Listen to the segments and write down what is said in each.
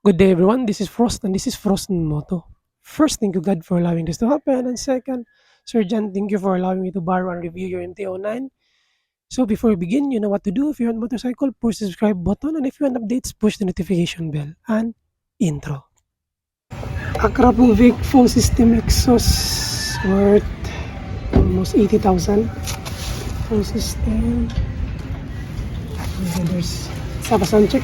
Good day, everyone. This is Frost, and this is Frost and Moto. First, thank you, God, for allowing this to happen. And second, Sergeant, thank you for allowing me to borrow and review your MT09. So, before we begin, you know what to do. If you want motorcycle, push the subscribe button. And if you want updates, push the notification bell. And intro. Akrapovic full system exhaust worth almost 80,000. Full system. And there's Saba sound check.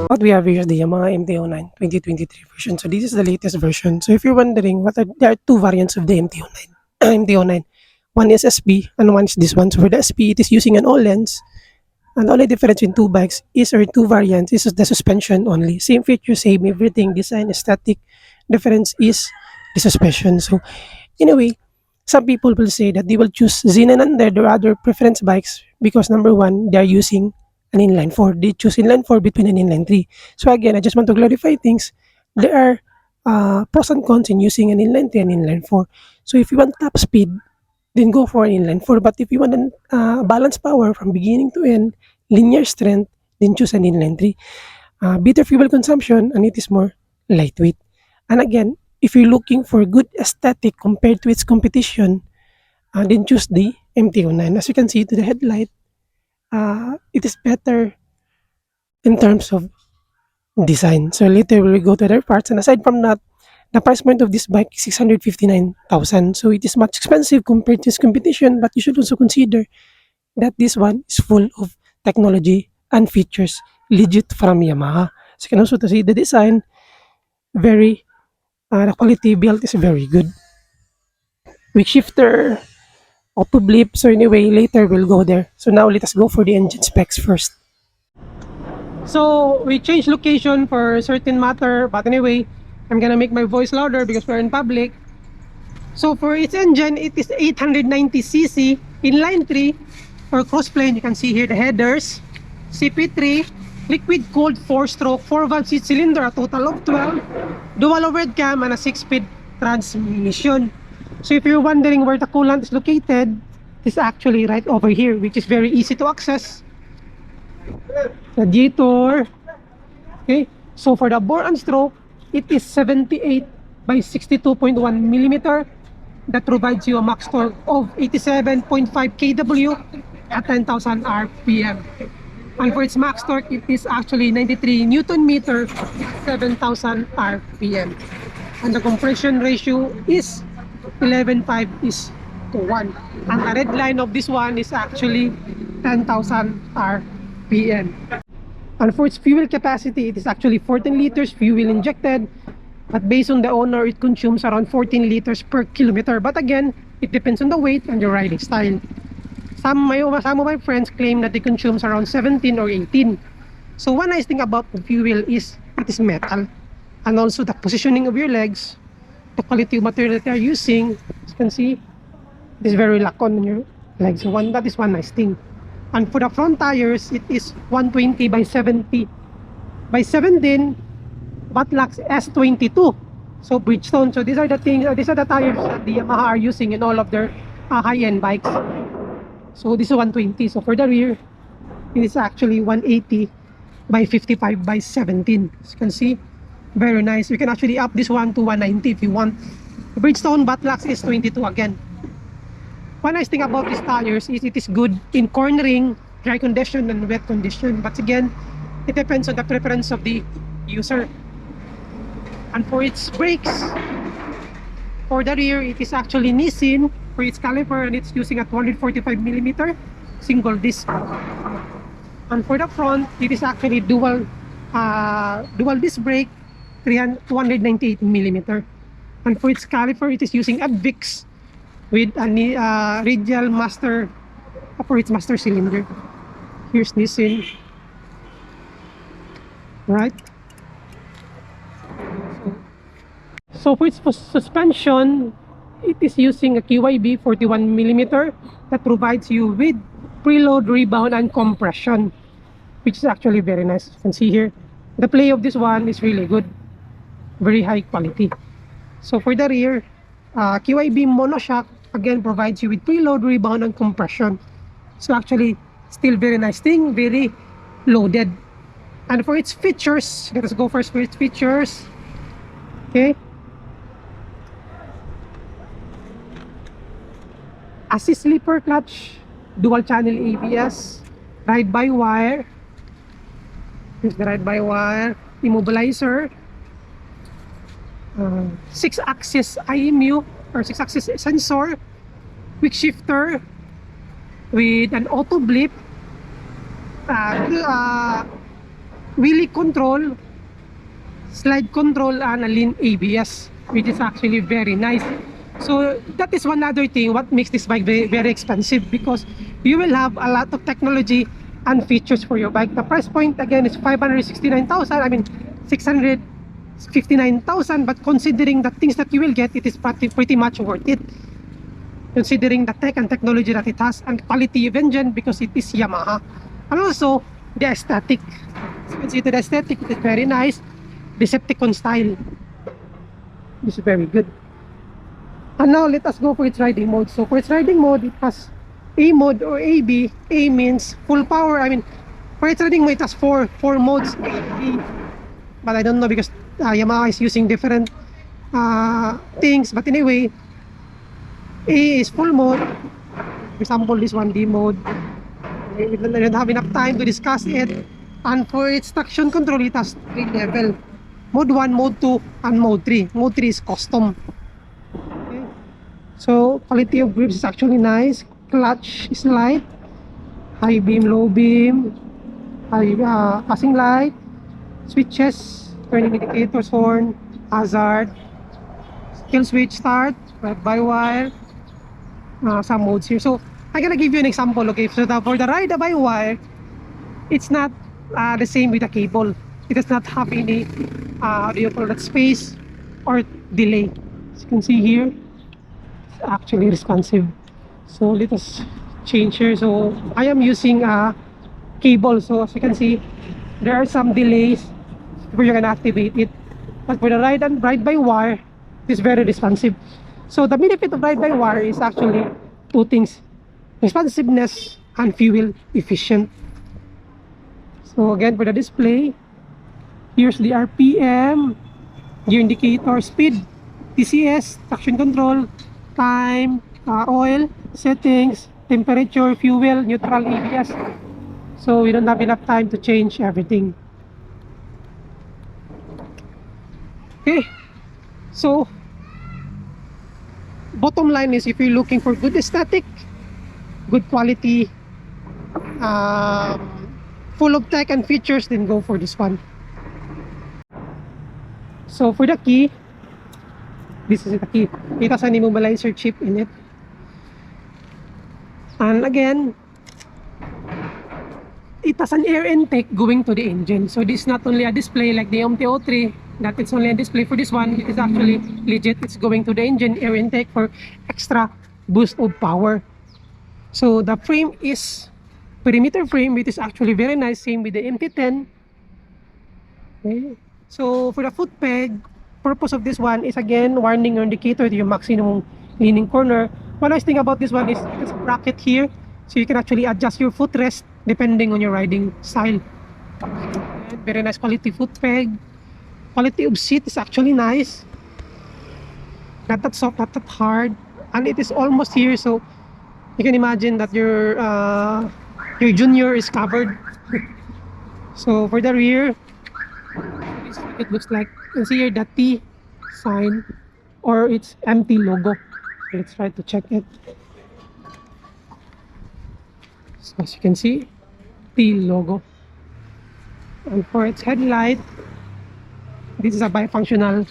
What we have here is the Yamaha MT09 2023 version. So this is the latest version. So if you're wondering, there are two variants of the MT09. MT09. One is SP and one is this one. So for the SP, it is using an all lens. And the only difference in two bikes is, or two variants, is the suspension only. Same feature, same everything, design, aesthetic. Difference is the suspension. So anyway, some people will say that they will choose Z900 or other preference bikes because number one, they are using an inline 4. They choose inline 4 between an inline 3. So again, I just want to clarify things. There are pros and cons in using an inline 3 and inline 4. So if you want top speed, then go for an inline 4. But if you want balance power from beginning to end, linear strength, then choose an inline 3. Better fuel consumption, and it is more lightweight. And again, if you're looking for good aesthetic compared to its competition, then choose the MT09. As you can see to the headlight, it is better in terms of design. So later we will go to other parts. And aside from that, the price point of this bike is 659,000. So it is much expensive compared to its competition, but you should also consider that this one is full of technology and features legit from Yamaha. So you can also see the design, the quality built is very good. Quick shifter, auto blip. So anyway, later we'll go there. So now let us go for the engine specs first. So we changed location for a certain matter, but anyway, I'm gonna make my voice louder because we're in public. So for its engine, it is 890cc inline 3 for crossplane. You can see here the headers, CP3, liquid cooled 4-stroke 4-valve 6-cylinder, a total of 12, dual overhead cam, and a 6-speed transmission. So if you're wondering where the coolant is located, it's actually right over here, which is very easy to access. Radiator. Okay, so for the bore and stroke, it is 78 by 62.1 millimeter. That provides you a max torque of 87.5 kW at 10,000 RPM. And for its max torque, it is actually 93 Newton meter, 7,000 RPM. And the compression ratio is 11:5:1. And the red line of this one is actually 10,000 RPM. And for its fuel capacity, it is actually 14 liters fuel injected. But based on the owner, it consumes around 14 liters per kilometer. But again, it depends on the weight and your riding style. Some of my friends claim that it consumes around 17 or 18. So one nice thing about the fuel is it is metal. And also the positioning of your legs, the quality of material that they are using, as you can see, it is very lock on your legs. So that is one nice thing. And for the front tires, it is 120 by 70 by 17, Buttlucks S22. So Bridgestone. So these are the things. These are the tires that the Yamaha are using in all of their high-end bikes. So this is 120. So for the rear, it is actually 180 by 55 by 17. As you can see, very nice. You can actually up this one to 190 if you want. The Bridgestone Buttlucks is 22 again. One nice thing about these tires is it is good in cornering, dry condition, and wet condition. But again, it depends on the preference of the user. And for its brakes, for the rear, it is actually Nissin for its caliper, and it's using a 245mm single disc. And for the front, it is actually dual disc brake, 298mm. And for its caliper, it is using a VIX with a radial master for its master cylinder. Here's Nissin, right? So for its suspension, it is using a KYB 41mm that provides you with preload, rebound, and compression, which is actually very nice. You can see here, the play of this one is really good, very high quality. So for the rear, KYB monoshock again provides you with preload, rebound, and compression. So actually still very nice thing, very loaded. And for its features, let us go first for its features. Okay, assist slipper clutch, dual channel ABS, ride by wire. Here's the ride by wire, immobilizer, 6-axis IMU or 6-axis sensor, quick shifter with an auto blip, wheelie control, slide control, and a lean ABS, which is actually very nice. So that is one other thing what makes this bike very, very expensive, because you will have a lot of technology and features for your bike. The price point again is 569,000. I mean 659,000, but considering the things that you will get, it is pretty much worth it, considering the tech and technology that it has and quality of engine, because it is Yamaha. And also the aesthetic. As you can see, the aesthetic is very nice, Decepticon style. This is very good. And now let us go for its riding mode. So for its riding mode, it has A mode or AB. A means full power. I mean, for its riding mode, it has four modes, A, B. But I don't know, because Yamaha is using different things. But anyway, A is full mode. For example, this one, D mode. We don't have enough time to discuss it. And for its traction control, it has 3 levels. Mode 1, Mode 2, and Mode 3. Mode 3 is custom. Okay. So, quality of grips is actually nice. Clutch is light. High beam, low beam. High passing light. Switches, turning indicators, horn, hazard. Kill switch start, ride by wire. Some modes here. So, I'm gonna give you an example, okay? So, for the ride by wire, it's not the same with the cable. It does not have any how do you call that, space or delay. As you can see here, it's actually responsive. So let us change here. So I am using a cable. So as you can see, there are some delays before you can activate it. But for the ride by wire, it's very responsive. So the benefit of ride by wire is actually 2 things: responsiveness and fuel efficient. So again, for the display, here's the RPM, gear indicator, speed, TCS, traction control, time, oil, settings, temperature, fuel, neutral, ABS. So we don't have enough time to change everything. Okay, so bottom line is, if you're looking for good aesthetic, good quality, full of tech and features, then go for this one. So for the key, this is the key. It has an immobilizer chip in it. And again, it has an air intake going to the engine. So this is not only a display like the MT03, that it's only a display. For this one, it is actually legit. It's going to the engine, air intake for extra boost of power. So the frame is perimeter frame, which is actually very nice. Same with the MT10. Okay. So for the foot peg, purpose of this one is again warning your indicator to yung maximum leaning corner. One nice thing about this one is there's a bracket here, so you can actually adjust your footrest depending on your riding style. And very nice quality foot peg. Quality of seat is actually nice. Not that soft, not that hard, and it is almost here, so you can imagine that your junior is covered. So for the rear, this is what it looks like. You can see here the T sign or its MT logo. So let's try to check it. So as you can see, T logo. And for its headlight, this is a bifunctional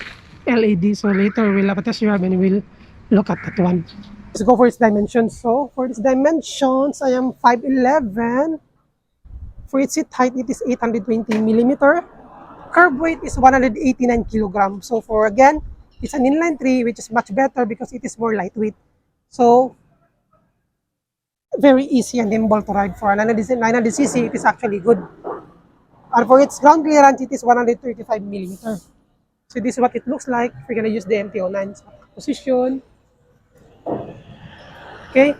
LED. So later we'll have a test drive and we'll look at that one. Let's go for its dimensions. So for its dimensions, I am 5'11". For its seat height, it is 820 millimeter. Curb weight is 189 kilograms. So for again, it's an inline 3, which is much better because it is more lightweight. So very easy and nimble to ride. For a 900cc, it is actually good. And for its ground clearance, it is 135 millimeter. So this is what it looks like if you're gonna use the MT09 position. Okay.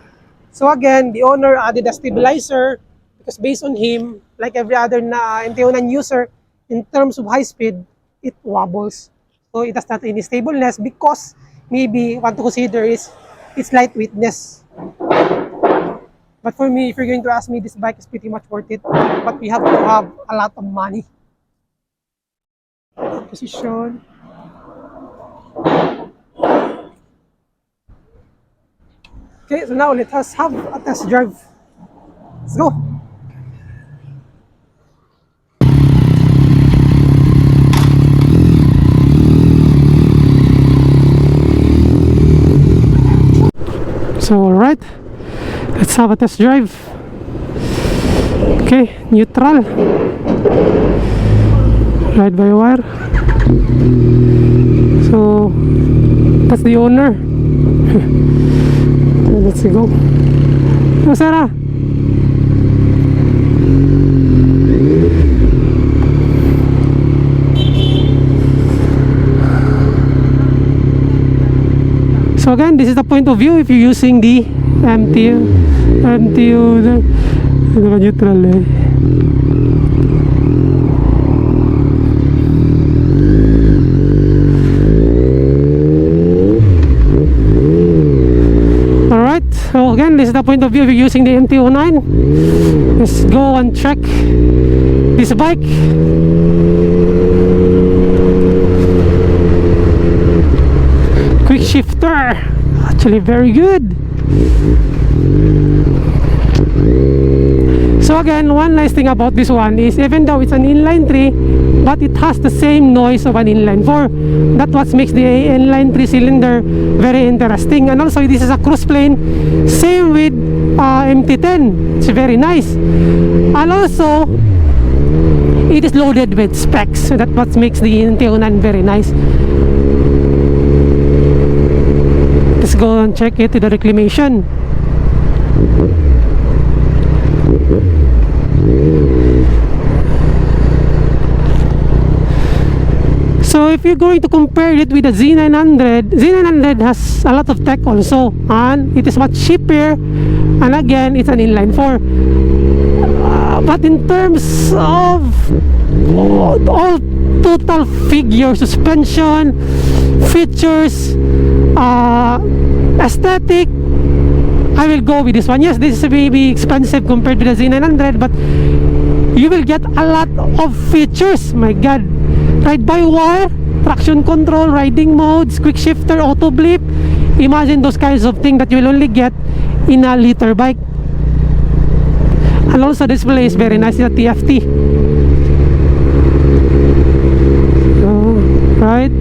So again, the owner added a stabilizer because based on him, like every other MT09 user, in terms of high speed, it wobbles. So it has not any stableness because maybe what to consider is its lightweightness. But for me, if you're going to ask me, this bike is pretty much worth it. But we have to have a lot of money. Position. Okay, so now let us have a test drive. Let's go. So alright, let's have a test drive. Okay, neutral. Ride by wire. So that's the owner. Let's go. Oh, Sarah. So again, this is the point of view if you're using the neutral eh. Alright, so again, this is the point of view if you're using the MT09. Let's go and check this bike. Quick shifter, actually very good. So again, one nice thing about this one is even though it's an inline 3, but it has the same noise of an inline 4. That's what makes the inline 3 cylinder very interesting. And also this is a cruise plane, same with MT10. It's very nice. And also it is loaded with specs, so that's what makes the MT09 very nice. Let's go and check it to the reclamation. So if you're going to compare it with the Z900, Z900 has a lot of tech also, and it is much cheaper, and again it's an inline 4. But in terms of all total figure, suspension, features, aesthetic, I will go with this one. Yes, this is maybe expensive compared to the Z900, but you will get a lot of features. My god, ride by wire, traction control, riding modes, quick shifter, auto blip. Imagine those kinds of things that you will only get in a liter bike. And also display is very nice, it's a TFT. Right.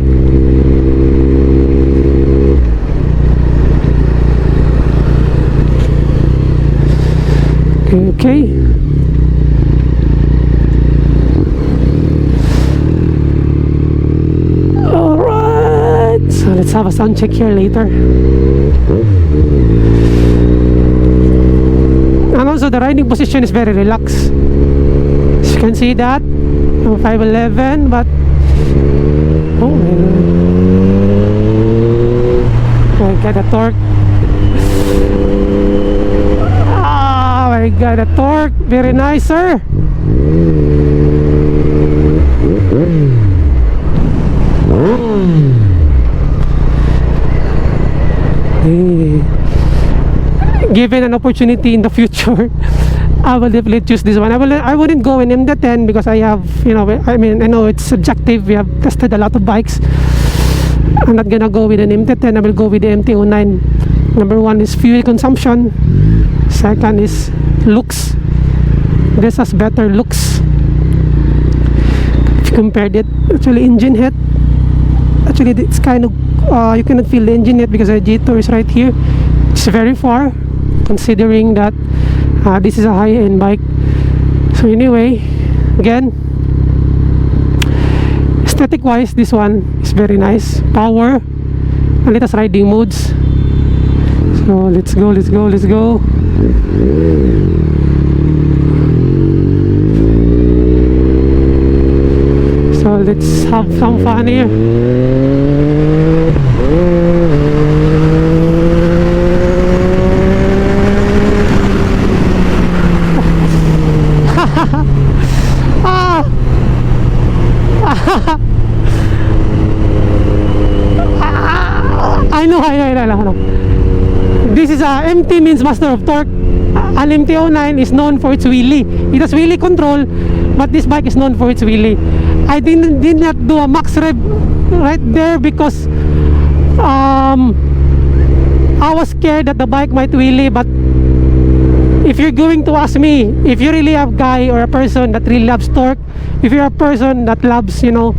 Okay. Alright, so let's have a sound check here later. And also the riding position is very relaxed. As you can see that 511, but oh my god, the torque. Oh my god, the torque, very nice, sir. Hey. Given an opportunity in the future, I will definitely choose this one. I wouldn't go in MT10 because I have, you know, I mean, I know it's subjective. We have tested a lot of bikes. I'm not gonna go with an MT10. I will go with the MT09. Number one is fuel consumption. Second is looks. This has better looks. If you compared it, actually engine head. Actually, it's kind of you cannot feel the engine head because the G2 is right here. It's very far, considering that this is a high-end bike. So anyway, again, aesthetic wise, this one is very nice. Power, and it has riding modes. So let's go. So let's have some fun here. I know. This is MT means master of torque. An MT09 is known for its wheelie. It has wheelie control, but this bike is known for its wheelie. I did not do a max rev right there because I was scared that the bike might wheelie. But if you're going to ask me, if you really have guy or a person that really loves torque, if you're a person that loves, you know,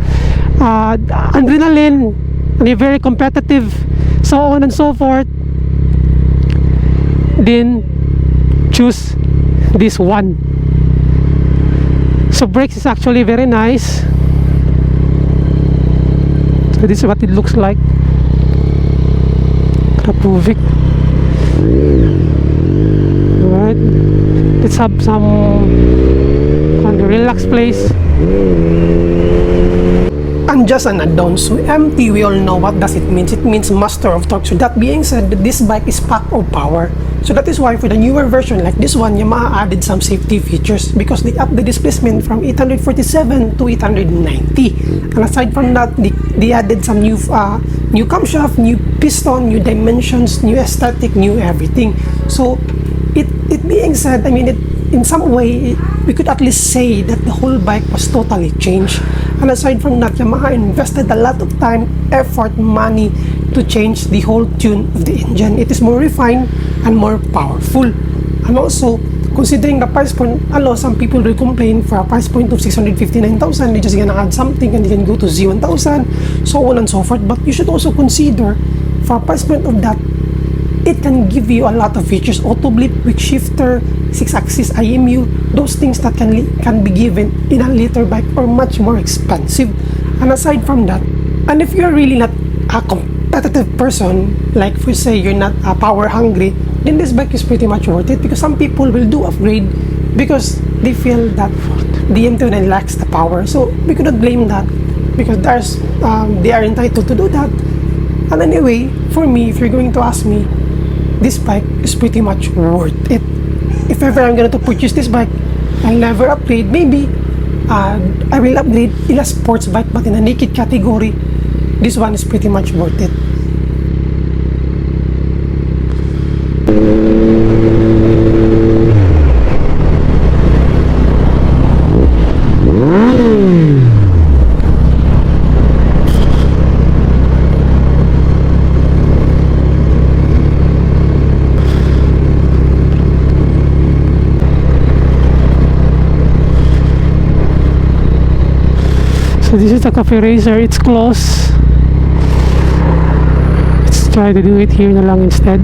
adrenaline, and you're very competitive, so on and so forth, then choose this one. So brakes is actually very nice. So this is what it looks like. Krapovic. Alright, let's have some kind of relaxed place. And just an add-on, so MT, we all know what does it means. It means master of torque. So that being said, this bike is packed of power. So that is why for the newer version like this one, Yamaha added some safety features because they upped the displacement from 847 to 890. And aside from that, they added some new camshaft, new piston, new dimensions, new aesthetic, new everything. So it being said, I mean, in some way, we could at least say that the whole bike was totally changed. And aside from that, Yamaha invested a lot of time, effort, money to change the whole tune of the engine. It is more refined and more powerful. And also, considering the price point, some people will complain for a price point of 659,000, they're just gonna add something and they can go to Z1000, so on and so forth. But you should also consider, for a price point of that, it can give you a lot of features: auto blip, quick shifter, 6-axis IMU, those things that can be given in a later bike or much more expensive. And aside from that, and if you're really not a competitive person, like for say you're not power hungry, then this bike is pretty much worth it, because some people will do upgrade because they feel that the MT09 lacks the power. So we could not blame that, because they are entitled to do that. And anyway, for me, if you're going to ask me, this bike is pretty much worth it. If ever I'm going to purchase this bike, I'll never upgrade. Maybe I will upgrade in a sports bike, but in a naked category, this one is pretty much worth it. So this is the cafe racer. It's close. Let's try to do it here na lang instead.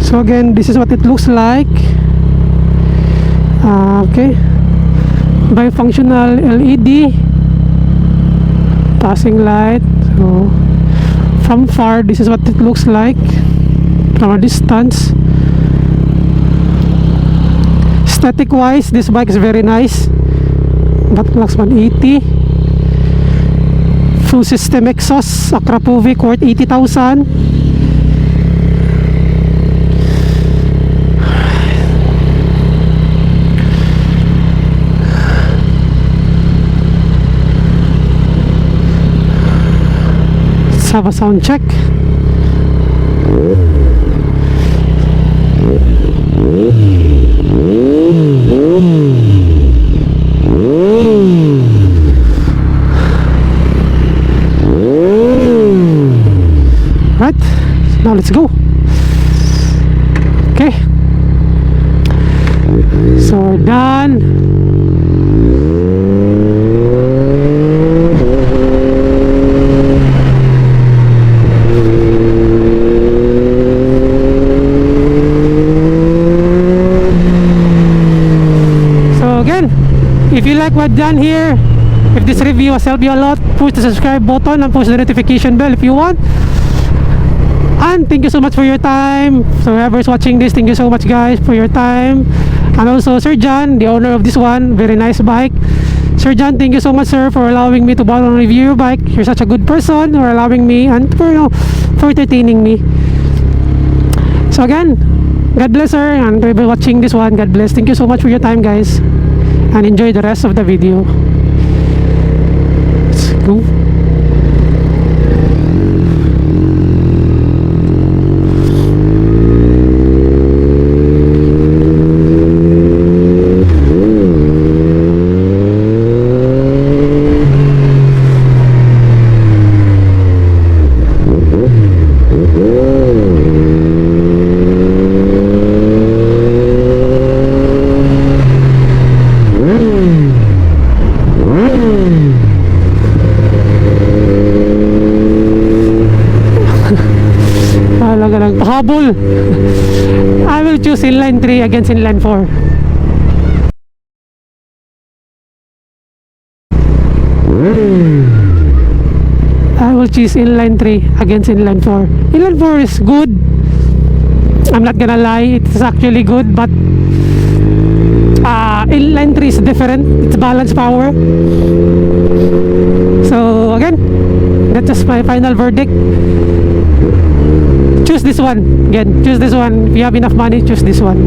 So again, this is what it looks like. Okay, bifunctional LED, passing light. So from far, this is what it looks like from a distance. Aesthetic wise, this bike is very nice. Batlax 180, full system exhaust, Akrapovic, worth 80,000. Let's have a sound check. Right, now let's go. Okay, so we're done. So again, if you like what done here, if this review has helped you a lot, push the subscribe button and push the notification bell if you want. And thank you so much for your time. So whoever's watching this, thank you so much guys for your time. And also Sir John, the owner of this one, very nice bike. Sir John, thank you so much sir for allowing me to borrow and review your bike. You're such a good person for allowing me and for, you know, for entertaining me. So again, God bless sir, and whoever watching this one, God bless. Thank you so much for your time guys, and enjoy the rest of the video. Let's go. Pahabol. I will choose inline 3 against inline 4. I will choose inline 3 against inline 4. Inline 4 is good. I'm not gonna lie, it's actually good, but inline 3 is different. It's balance power. So again, that's just my final verdict. Choose this one. Again, choose this one. If you have enough money, choose this one.